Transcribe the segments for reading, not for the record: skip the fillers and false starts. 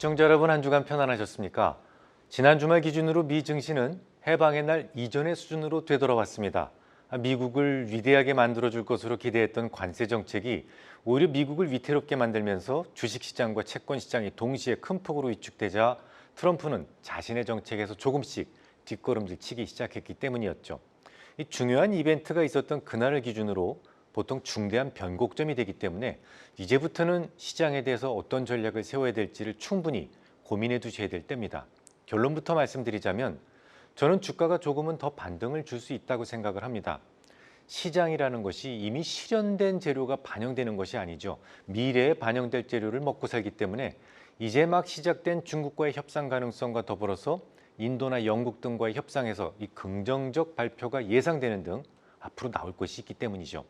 시청자 여러분, 한 주간 편안하셨습니까? 지난 주말 기준으로 미 증시는 해방의 날 이전의 수준으로 되돌아왔습니다. 미국을 위대하게 만들어줄 것으로 기대했던 관세 정책이 오히려 미국을 위태롭게 만들면서 주식시장과 채권시장이 동시에 큰 폭으로 위축되자 트럼프는 자신의 정책에서 조금씩 뒷걸음질 치기 시작했기 때문이었죠. 이 중요한 이벤트가 있었던 그날을 기준으로 보통 중대한 변곡점이 되기 때문에 이제부터는 시장에 대해서 어떤 전략을 세워야 될지를 충분히 고민해 두셔야 될 때입니다. 결론부터 말씀드리자면 저는 주가가 조금은 더 반등을 줄 수 있다고 생각을 합니다. 시장이라는 것이 이미 실현된 재료가 반영되는 것이 아니죠. 미래에 반영될 재료를 먹고 살기 때문에 이제 막 시작된 중국과의 협상 가능성과 더불어서 인도나 영국 등과의 협상에서 이 긍정적 발표가 예상되는 등 앞으로 나올 것이 있기 때문이죠.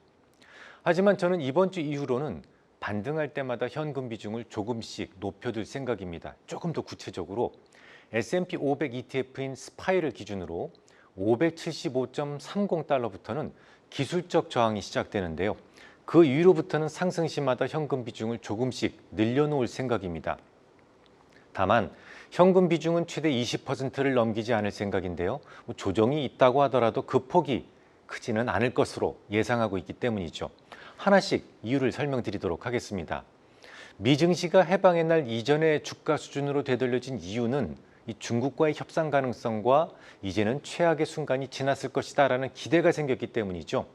하지만 저는 이번 주 이후로는 반등할 때마다 현금 비중을 조금씩 높여둘 생각입니다. 조금 더 구체적으로 S&P 500 ETF인 스파이를 기준으로 575.30달러부터는 기술적 저항이 시작되는데요. 그 이후로부터는 상승시마다 현금 비중을 조금씩 늘려놓을 생각입니다. 다만 현금 비중은 최대 20%를 넘기지 않을 생각인데요. 조정이 있다고 하더라도 그 폭이 크지는 않을 것으로 예상하고 있기 때문이죠. 하나씩 이유를 설명드리도록 하겠습니다. 미 증시가 해방의 날 이전의 주가 수준으로 되돌려진 이유는 이 중국과의 협상 가능성과 이제는 최악의 순간이 지났을 것이다라는 기대가 생겼기 때문이죠.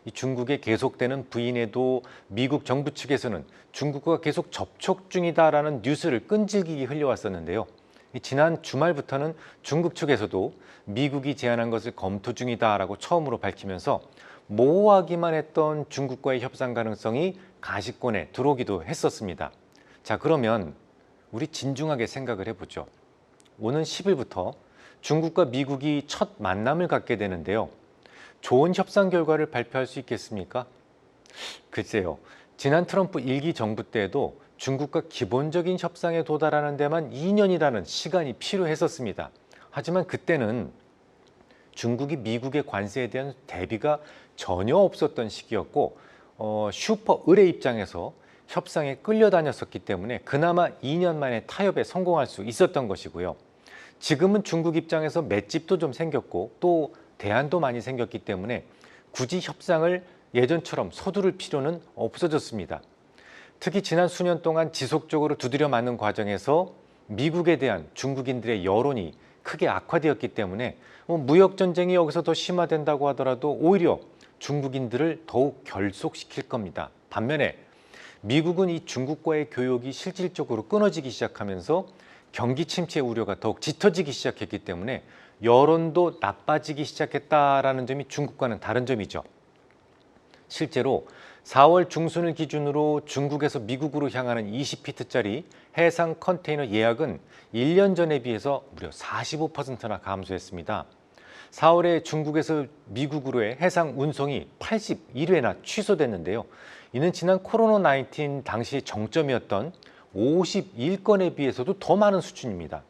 이 중국의 계속되는 부인에도 미국 정부 측에서는 중국과 계속 접촉 중이다라는 뉴스를 끈질기게 흘려왔었는데요. 지난 주말부터는 중국 측에서도 미국이 제안한 것을 검토 중이다라고 처음으로 밝히면서 모호하기만 했던 중국과의 협상 가능성이 가시권에 들어오기도 했었습니다. 자, 그러면 우리 진중하게 생각을 해보죠. 오는 10일부터 중국과 미국이 첫 만남을 갖게 되는데요. 좋은 협상 결과를 발표할 수 있겠습니까? 글쎄요. 지난 트럼프 1기 정부 때에도 중국과 기본적인 협상에 도달하는 데만 2년이라는 시간이 필요했었습니다. 하지만 그때는 중국이 미국의 관세에 대한 대비가 전혀 없었던 시기였고 슈퍼 을의 입장에서 협상에 끌려다녔었기 때문에 그나마 2년 만에 타협에 성공할 수 있었던 것이고요. 지금은 중국 입장에서 맷집도 좀 생겼고 또 대안도 많이 생겼기 때문에 굳이 협상을 예전처럼 서두를 필요는 없어졌습니다. 특히 지난 수년 동안 지속적으로 두드려 맞는 과정에서 미국에 대한 중국인들의 여론이 크게 악화되었기 때문에 무역 전쟁이 여기서 더 심화된다고 하더라도 오히려 중국인들을 더욱 결속시킬 겁니다. 반면에 미국은 이 중국과의 교역이 실질적으로 끊어지기 시작하면서 경기 침체 우려가 더욱 짙어지기 시작했기 때문에 여론도 나빠지기 시작했다라는 점이 중국과는 다른 점이죠. 실제로 4월 중순을 기준으로 중국에서 미국으로 향하는 20피트짜리 해상 컨테이너 예약은 1년 전에 비해서 무려 45%나 감소했습니다. 4월에 중국에서 미국으로의 해상 운송이 81회나 취소됐는데요. 이는 지난 코로나19 당시 정점이었던 51건에 비해서도 더 많은 수준입니다.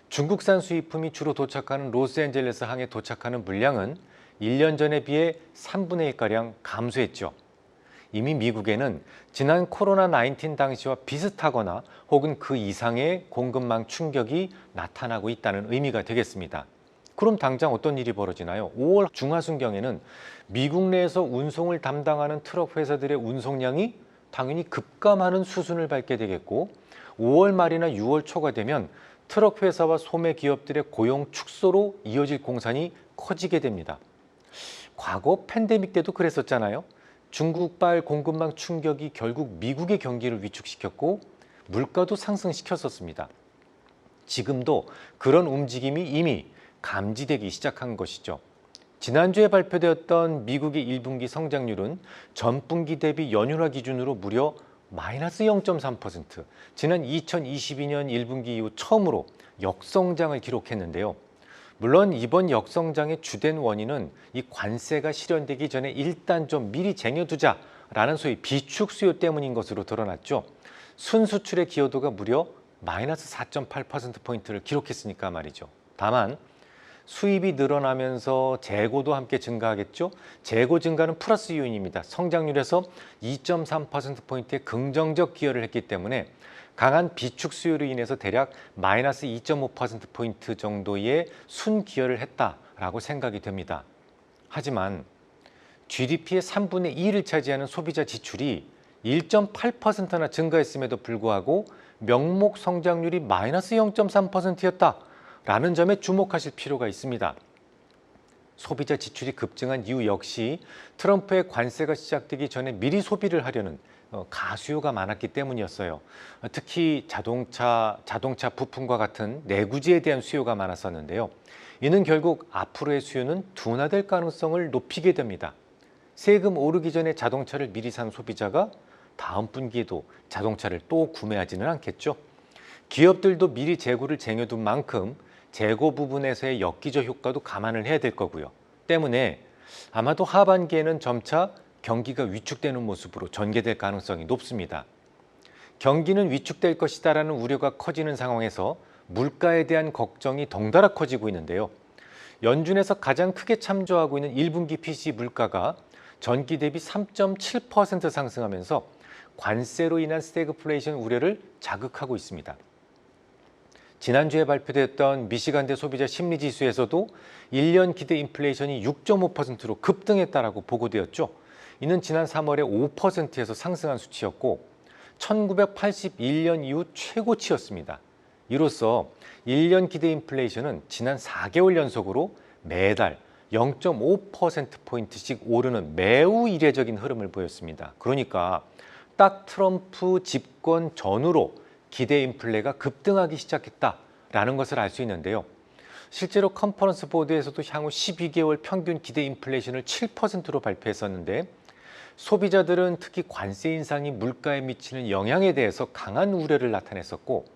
중국산 수입품이 주로 도착하는 로스앤젤레스 항에 도착하는 물량은 1년 전에 비해 3분의 1가량 감소했죠. 이미 미국에는 지난 코로나19 당시와 비슷하거나 혹은 그 이상의 공급망 충격이 나타나고 있다는 의미가 되겠습니다. 그럼 당장 어떤 일이 벌어지나요? 5월 중하순경에는 미국 내에서 운송을 담당하는 트럭 회사들의 운송량이 당연히 급감하는 수순을 밟게 되겠고 5월 말이나 6월 초가 되면 트럭 회사와 소매 기업들의 고용 축소로 이어질 공산이 커지게 됩니다. 과거 팬데믹 때도 그랬었잖아요. 중국발 공급망 충격이 결국 미국의 경기를 위축시켰고 물가도 상승시켰었습니다. 지금도 그런 움직임이 이미 감지되기 시작한 것이죠. 지난주에 발표되었던 미국의 1분기 성장률은 전분기 대비 연율화 기준으로 무려 마이너스 0.3%, 지난 2022년 1분기 이후 처음으로 역성장을 기록했는데요. 물론 이번 역성장의 주된 원인은 이 관세가 실현되기 전에 일단 좀 미리 쟁여두자라는 소위 비축 수요 때문인 것으로 드러났죠. 순수출의 기여도가 무려 마이너스 4.8%포인트를 기록했으니까 말이죠. 다만 수입이 늘어나면서 재고도 함께 증가하겠죠. 재고 증가는 플러스 요인입니다. 성장률에서 2.3%포인트의 긍정적 기여를 했기 때문에 강한 비축 수요로 인해서 대략 마이너스 2.5%포인트 정도의 순기여를 했다라고 생각이 됩니다. 하지만 GDP의 3분의 2를 차지하는 소비자 지출이 1.8%나 증가했음에도 불구하고 명목 성장률이 마이너스 0.3%였다라는 점에 주목하실 필요가 있습니다. 소비자 지출이 급증한 이유 역시 트럼프의 관세가 시작되기 전에 미리 소비를 하려는 가수요가 많았기 때문이었어요. 특히 자동차 부품과 같은 내구재에 대한 수요가 많았었는데요. 이는 결국 앞으로의 수요는 둔화될 가능성을 높이게 됩니다. 세금 오르기 전에 자동차를 미리 산 소비자가 다음 분기에도 자동차를 또 구매하지는 않겠죠. 기업들도 미리 재고를 쟁여둔 만큼 재고 부분에서의 엽기적 효과도 감안을 해야 될 거고요. 때문에 아마도 하반기에는 점차 경기가 위축되는 모습으로 전개될 가능성이 높습니다. 경기는 위축될 것이다라는 우려가 커지는 상황에서 물가에 대한 걱정이 덩달아 커지고 있는데요. 연준에서 가장 크게 참조하고 있는 1분기 PCE 물가가 전기 대비 3.7% 상승하면서 관세로 인한 스태그플레이션 우려를 자극하고 있습니다. 지난주에 발표됐던 미시간대 소비자 심리지수에서도 1년 기대 인플레이션이 6.5%로 급등했다라고 보고되었죠. 이는 지난 3월에 5%에서 상승한 수치였고 1981년 이후 최고치였습니다. 이로써 1년 기대 인플레이션은 지난 4개월 연속으로 매달 0.5%포인트씩 오르는 매우 이례적인 흐름을 보였습니다. 그러니까 딱 트럼프 집권 전후로 기대 인플레가 급등하기 시작했다라는 것을 알 수 있는데요. 실제로 컨퍼런스 보드에서도 향후 12개월 평균 기대 인플레이션을 7%로 발표했었는데 소비자들은 특히 관세 인상이 물가에 미치는 영향에 대해서 강한 우려를 나타냈었고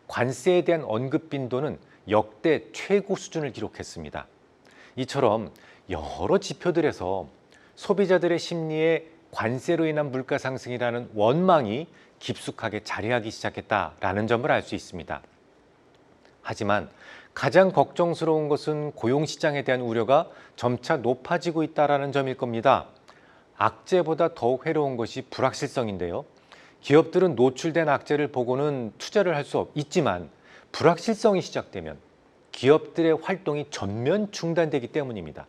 관세에 대한 언급 빈도는 역대 최고 수준을 기록했습니다. 이처럼 여러 지표들에서 소비자들의 심리에 관세로 인한 물가 상승이라는 원망이 깊숙하게 자리하기 시작했다라는 점을 알 수 있습니다. 하지만 가장 걱정스러운 것은 고용시장에 대한 우려가 점차 높아지고 있다는 점일 겁니다. 악재보다 더욱 괴로운 것이 불확실성인데요. 기업들은 노출된 악재를 보고는 투자를 할 수 있지만 불확실성이 시작되면 기업들의 활동이 전면 중단되기 때문입니다.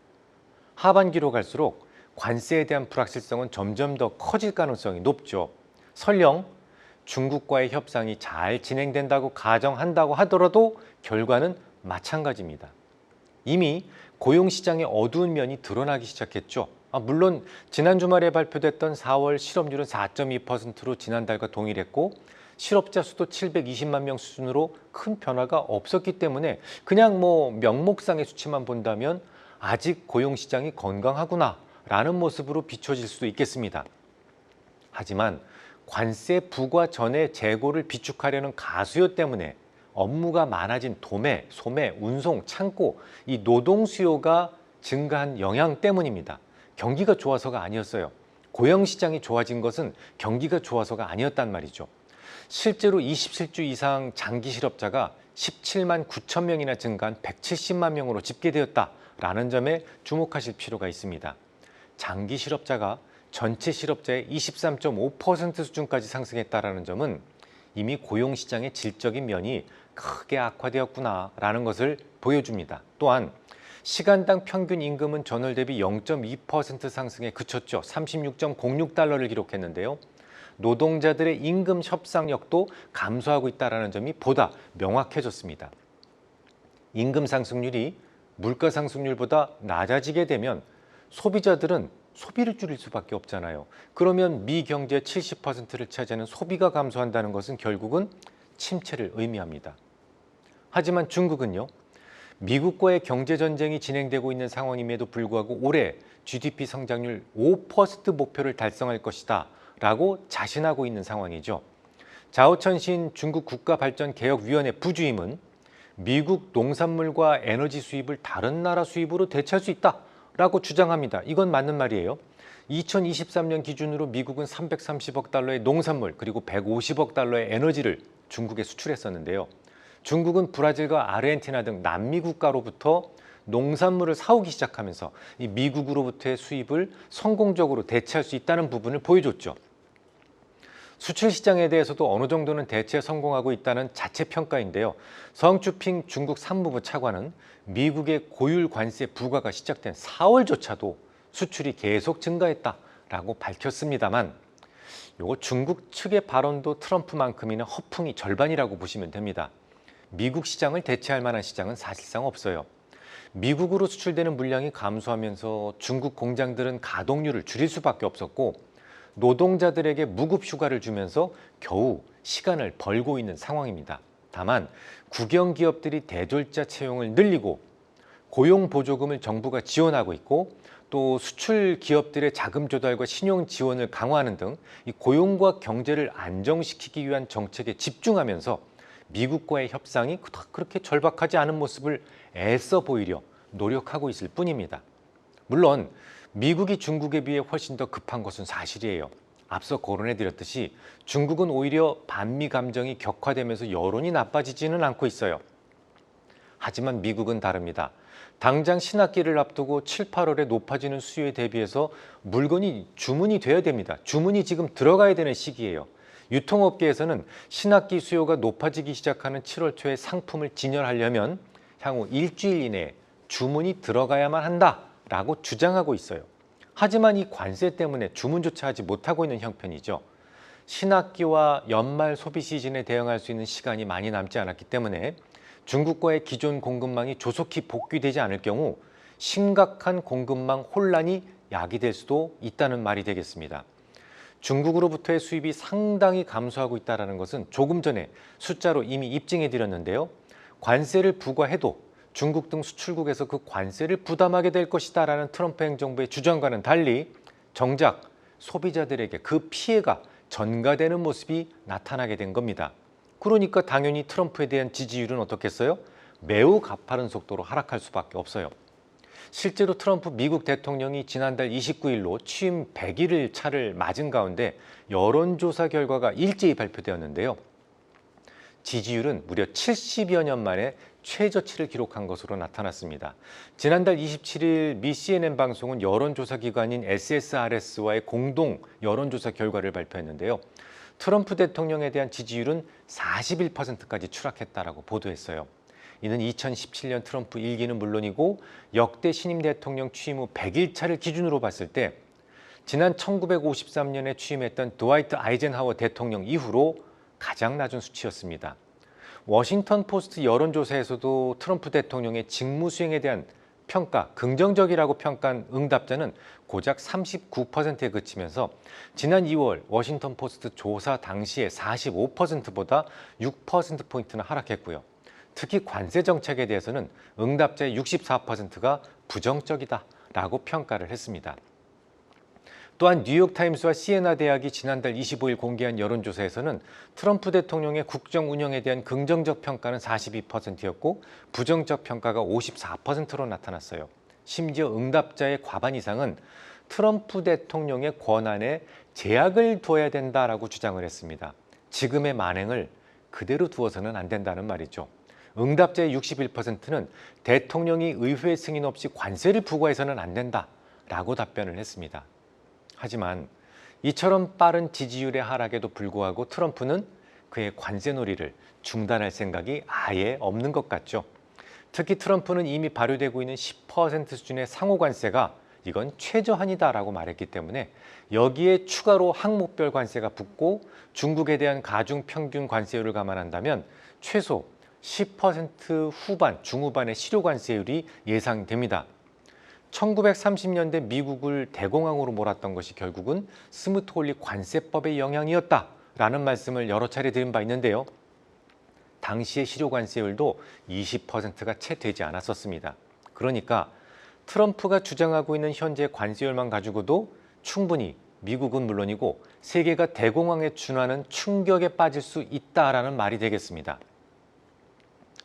하반기로 갈수록 관세에 대한 불확실성은 점점 더 커질 가능성이 높죠. 설령 중국과의 협상이 잘 진행된다고 가정한다고 하더라도 결과는 마찬가지입니다. 이미 고용시장의 어두운 면이 드러나기 시작했죠. 물론 지난 주말에 발표됐던 4월 실업률은 4.2%로 지난달과 동일했고 실업자 수도 720만 명 수준으로 큰 변화가 없었기 때문에 그냥 명목상의 수치만 본다면 아직 고용시장이 건강하구나라는 모습으로 비춰질 수도 있겠습니다. 하지만 관세 부과 전에 재고를 비축하려는 가수요 때문에 업무가 많아진 도매, 소매, 운송, 창고, 이 노동 수요가 증가한 영향 때문입니다. 경기가 좋아서가 아니었어요. 고용시장이 좋아진 것은 경기가 좋아서가 아니었단 말이죠. 실제로 27주 이상 장기 실업자가 17만 9천 명이나 증가한 170만 명으로 집계되었다라는 점에 주목하실 필요가 있습니다. 장기 실업자가 전체 실업자의 23.5% 수준까지 상승했다는 점은 이미 고용시장의 질적인 면이 크게 악화되었구나라는 것을 보여줍니다. 또한 시간당 평균 임금은 전월 대비 0.2% 상승에 그쳤죠. 36.06달러를 기록했는데요. 노동자들의 임금 협상력도 감소하고 있다는 점이 보다 명확해졌습니다. 임금 상승률이 물가 상승률보다 낮아지게 되면 소비자들은 소비를 줄일 수밖에 없잖아요. 그러면 미 경제의 70%를 차지하는 소비가 감소한다는 것은 결국은 침체를 의미합니다. 하지만 중국은요. 미국과의 경제전쟁이 진행되고 있는 상황임에도 불구하고 올해 GDP 성장률 5% 목표를 달성할 것이다 라고 자신하고 있는 상황이죠. 자오천신 중국 국가발전개혁위원회 부주임은 미국 농산물과 에너지 수입을 다른 나라 수입으로 대체할 수 있다라고 주장합니다. 이건 맞는 말이에요. 2023년 기준으로 미국은 330억 달러의 농산물 그리고 150억 달러의 에너지를 중국에 수출했었는데요. 중국은 브라질과 아르헨티나 등 남미 국가로부터 농산물을 사오기 시작하면서 이 미국으로부터의 수입을 성공적으로 대체할 수 있다는 부분을 보여줬죠. 수출 시장에 대해서도 어느 정도는 대체에 성공하고 있다는 자체 평가인데요. 성추핑 중국 상무부 차관은 미국의 고율 관세 부과가 시작된 4월조차도 수출이 계속 증가했다라고 밝혔습니다만 요거 중국 측의 발언도 트럼프만큼이나 허풍이 절반이라고 보시면 됩니다. 미국 시장을 대체할 만한 시장은 사실상 없어요. 미국으로 수출되는 물량이 감소하면서 중국 공장들은 가동률을 줄일 수밖에 없었고 노동자들에게 무급 휴가를 주면서 겨우 시간을 벌고 있는 상황입니다. 다만 국영 기업들이 대졸자 채용을 늘리고 고용 보조금을 정부가 지원하고 있고 또 수출 기업들의 자금 조달과 신용 지원을 강화하는 등 이 고용과 경제를 안정시키기 위한 정책에 집중하면서 미국과의 협상이 그렇게 절박하지 않은 모습을 애써 보이려 노력하고 있을 뿐입니다. 물론 미국이 중국에 비해 훨씬 더 급한 것은 사실이에요. 앞서 거론해드렸듯이 중국은 오히려 반미 감정이 격화되면서 여론이 나빠지지는 않고 있어요. 하지만 미국은 다릅니다. 당장 신학기를 앞두고 7, 8월에 높아지는 수요에 대비해서 물건이 주문이 돼야 됩니다. 주문이 지금 들어가야 되는 시기예요. 유통업계에서는 신학기 수요가 높아지기 시작하는 7월 초에 상품을 진열하려면 향후 일주일 이내에 주문이 들어가야만 한다라고 주장하고 있어요. 하지만 이 관세 때문에 주문조차 하지 못하고 있는 형편이죠. 신학기와 연말 소비 시즌에 대응할 수 있는 시간이 많이 남지 않았기 때문에 중국과의 기존 공급망이 조속히 복귀되지 않을 경우 심각한 공급망 혼란이 야기될 수도 있다는 말이 되겠습니다. 중국으로부터의 수입이 상당히 감소하고 있다는 것은 조금 전에 숫자로 이미 입증해 드렸는데요. 관세를 부과해도 중국 등 수출국에서 그 관세를 부담하게 될 것이다라는 트럼프 행정부의 주장과는 달리 정작 소비자들에게 그 피해가 전가되는 모습이 나타나게 된 겁니다. 그러니까 당연히 트럼프에 대한 지지율은 어떻겠어요? 매우 가파른 속도로 하락할 수밖에 없어요. 실제로 트럼프 미국 대통령이 지난달 29일로 취임 100일 차를 맞은 가운데 여론조사 결과가 일제히 발표되었는데요. 지지율은 무려 70여 년 만에 최저치를 기록한 것으로 나타났습니다. 지난달 27일 미 CNN 방송은 여론조사 기관인 SSRS와의 공동 여론조사 결과를 발표했는데요. 트럼프 대통령에 대한 지지율은 41%까지 추락했다라고 보도했어요. 이는 2017년 트럼프 1기는 물론이고 역대 신임 대통령 취임 후 100일 차를 기준으로 봤을 때 지난 1953년에 취임했던 드와이트 아이젠하워 대통령 이후로 가장 낮은 수치였습니다. 워싱턴 포스트 여론조사에서도 트럼프 대통령의 직무 수행에 대한 평가, 긍정적이라고 평가한 응답자는 고작 39%에 그치면서 지난 2월 워싱턴 포스트 조사 당시의 45%보다 6%포인트나 하락했고요. 특히 관세 정책에 대해서는 응답자의 64%가 부정적이다라고 평가를 했습니다. 또한 뉴욕타임스와 시에나 대학이 지난달 25일 공개한 여론조사에서는 트럼프 대통령의 국정 운영에 대한 긍정적 평가는 42%였고 부정적 평가가 54%로 나타났어요. 심지어 응답자의 과반 이상은 트럼프 대통령의 권한에 제약을 둬야 된다라고 주장을 했습니다. 지금의 만행을 그대로 두어서는 안 된다는 말이죠. 응답자의 61%는 대통령이 의회 승인 없이 관세를 부과해서는 안 된다라고 답변을 했습니다. 하지만 이처럼 빠른 지지율의 하락에도 불구하고 트럼프는 그의 관세놀이를 중단할 생각이 아예 없는 것 같죠. 특히 트럼프는 이미 발효되고 있는 10% 수준의 상호관세가 이건 최저한이다라고 말했기 때문에 여기에 추가로 항목별 관세가 붙고 중국에 대한 가중평균 관세율을 감안한다면 최소 10% 후반, 중후반의 실효관세율이 예상됩니다. 1930년대 미국을 대공황으로 몰았던 것이 결국은 스무트홀리 관세법의 영향이었다라는 말씀을 여러 차례 드린 바 있는데요. 당시의 실효관세율도 20%가 채 되지 않았었습니다. 그러니까 트럼프가 주장하고 있는 현재 관세율만 가지고도 충분히 미국은 물론이고 세계가 대공황에 준하는 충격에 빠질 수 있다라는 말이 되겠습니다.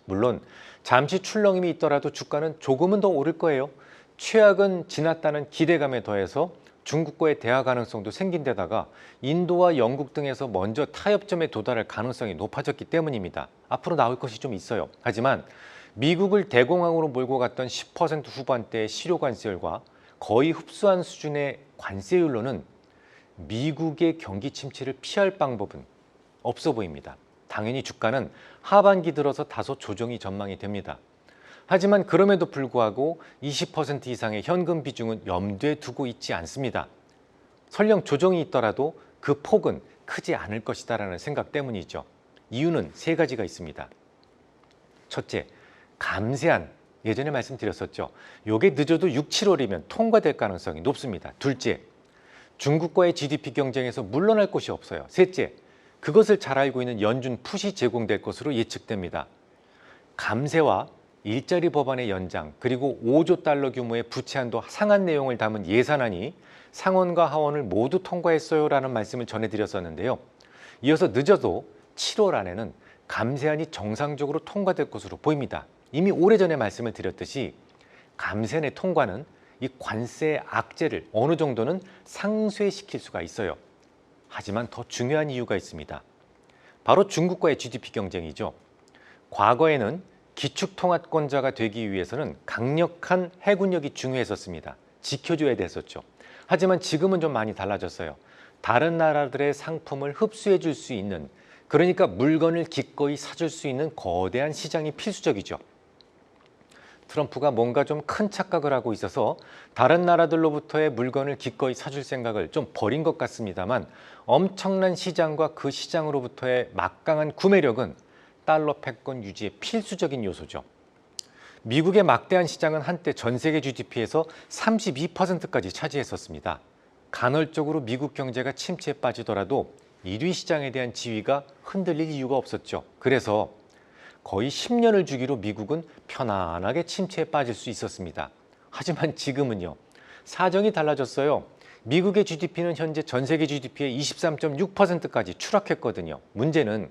물론 잠시 출렁임이 있더라도 주가는 조금은 더 오를 거예요. 최악은 지났다는 기대감에 더해서 중국과의 대화 가능성도 생긴 데다가 인도와 영국 등에서 먼저 타협점에 도달할 가능성이 높아졌기 때문입니다. 앞으로 나올 것이 좀 있어요. 하지만 미국을 대공황으로 몰고 갔던 10% 후반대의 실효 관세율과 거의 흡수한 수준의 관세율로는 미국의 경기 침체를 피할 방법은 없어 보입니다. 당연히 주가는 하반기 들어서 다소 조정이 전망이 됩니다. 하지만 그럼에도 불구하고 20% 이상의 현금 비중은 염두에 두고 있지 않습니다. 설령 조정이 있더라도 그 폭은 크지 않을 것이다라는 생각 때문이죠. 이유는 세 가지가 있습니다. 첫째, 감세안. 예전에 말씀드렸었죠. 이게 늦어도 6, 7월이면 통과될 가능성이 높습니다. 둘째, 중국과의 GDP 경쟁에서 물러날 곳이 없어요. 셋째, 그것을 잘 알고 있는 연준 풋이 제공될 것으로 예측됩니다. 감세와 일자리 법안의 연장, 그리고 5조 달러 규모의 부채 한도 상한 내용을 담은 예산안이 상원과 하원을 모두 통과했어요라는 말씀을 전해드렸었는데요. 이어서 늦어도 7월 안에는 감세안이 정상적으로 통과될 것으로 보입니다. 이미 오래전에 말씀을 드렸듯이 감세안의 통과는 이 관세 악재를 어느 정도는 상쇄시킬 수가 있어요. 하지만 더 중요한 이유가 있습니다. 바로 중국과의 GDP 경쟁이죠. 과거에는 기축통화권자가 되기 위해서는 강력한 해군력이 중요했었습니다. 지켜줘야 됐었죠. 하지만 지금은 좀 많이 달라졌어요. 다른 나라들의 상품을 흡수해 줄 수 있는, 그러니까 물건을 기꺼이 사줄 수 있는 거대한 시장이 필수적이죠. 트럼프가 뭔가 좀 큰 착각을 하고 있어서 다른 나라들로부터의 물건을 기꺼이 사줄 생각을 좀 버린 것 같습니다만, 엄청난 시장과 그 시장으로부터의 막강한 구매력은 달러 패권 유지의 필수적인 요소죠. 미국의 막대한 시장은 한때 전 세계 GDP에서 32%까지 차지했었습니다. 간헐적으로 미국 경제가 침체에 빠지더라도 1위 시장에 대한 지위가 흔들릴 이유가 없었죠. 그래서 거의 10년을 주기로 미국은 편안하게 침체에 빠질 수 있었습니다. 하지만 지금은요, 사정이 달라졌어요. 미국의 GDP는 현재 전 세계 GDP의 23.6%까지 추락했거든요. 문제는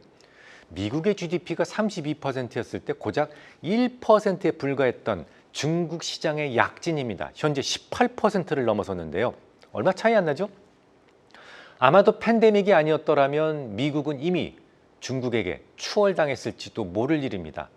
미국의 GDP가 32%였을 때 고작 1%에 불과했던 중국 시장의 약진입니다. 현재 18%를 넘어섰는데요. 얼마 차이 안 나죠? 아마도 팬데믹이 아니었더라면 미국은 이미 중국에게 추월당했을지도 모를 일입니다.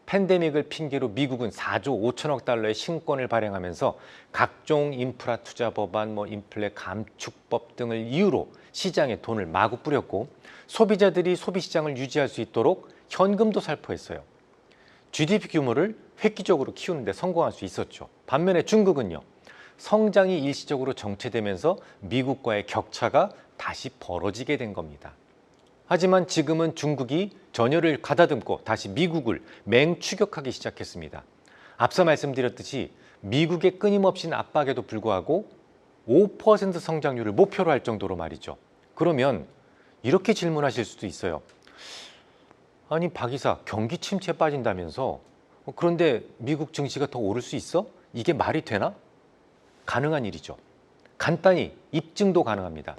팬데믹을 핑계로 미국은 4조 5천억 달러의 신권을 발행하면서 각종 인프라 투자 법안, 인플레 감축법 등을 이유로 시장에 돈을 마구 뿌렸고, 소비자들이 소비 시장을 유지할 수 있도록 현금도 살포했어요. GDP 규모를 획기적으로 키우는 데 성공할 수 있었죠. 반면에 중국은요, 성장이 일시적으로 정체되면서 미국과의 격차가 다시 벌어지게 된 겁니다. 하지만 지금은 중국이 전열을 가다듬고 다시 미국을 맹추격하기 시작했습니다. 앞서 말씀드렸듯이 미국의 끊임없인 압박에도 불구하고 5% 성장률을 목표로 할 정도로 말이죠. 그러면 이렇게 질문하실 수도 있어요. 아니 박 이사, 경기 침체에 빠진다면서 그런데 미국 증시가 더 오를 수 있어? 이게 말이 되나? 가능한 일이죠. 간단히 입증도 가능합니다.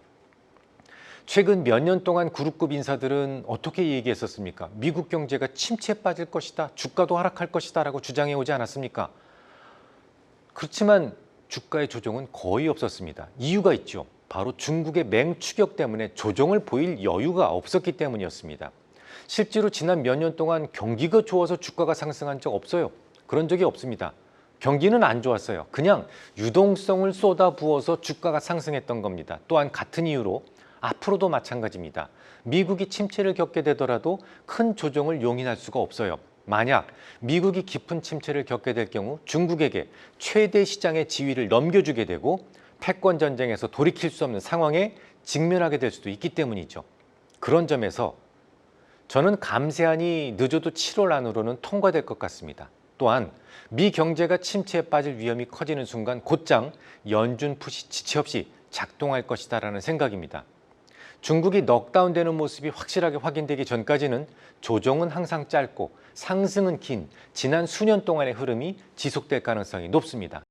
최근 몇 년 동안 그룹급 인사들은 어떻게 얘기했었습니까? 미국 경제가 침체에 빠질 것이다, 주가도 하락할 것이다 라고 주장해 오지 않았습니까? 그렇지만 주가의 조정은 거의 없었습니다. 이유가 있죠. 바로 중국의 맹추격 때문에 조정을 보일 여유가 없었기 때문이었습니다. 실제로 지난 몇 년 동안 경기가 좋아서 주가가 상승한 적 없어요. 그런 적이 없습니다. 경기는 안 좋았어요. 그냥 유동성을 쏟아부어서 주가가 상승했던 겁니다. 또한 같은 이유로 앞으로도 마찬가지입니다. 미국이 침체를 겪게 되더라도 큰 조정을 용인할 수가 없어요. 만약 미국이 깊은 침체를 겪게 될 경우 중국에게 최대 시장의 지위를 넘겨주게 되고 패권 전쟁에서 돌이킬 수 없는 상황에 직면하게 될 수도 있기 때문이죠. 그런 점에서 저는 감세안이 늦어도 7월 안으로는 통과될 것 같습니다. 또한 미 경제가 침체에 빠질 위험이 커지는 순간 곧장 연준 풋이 지체 없이 작동할 것이다라는 생각입니다. 중국이 넉다운되는 모습이 확실하게 확인되기 전까지는 조정은 항상 짧고 상승은 긴 지난 수년 동안의 흐름이 지속될 가능성이 높습니다.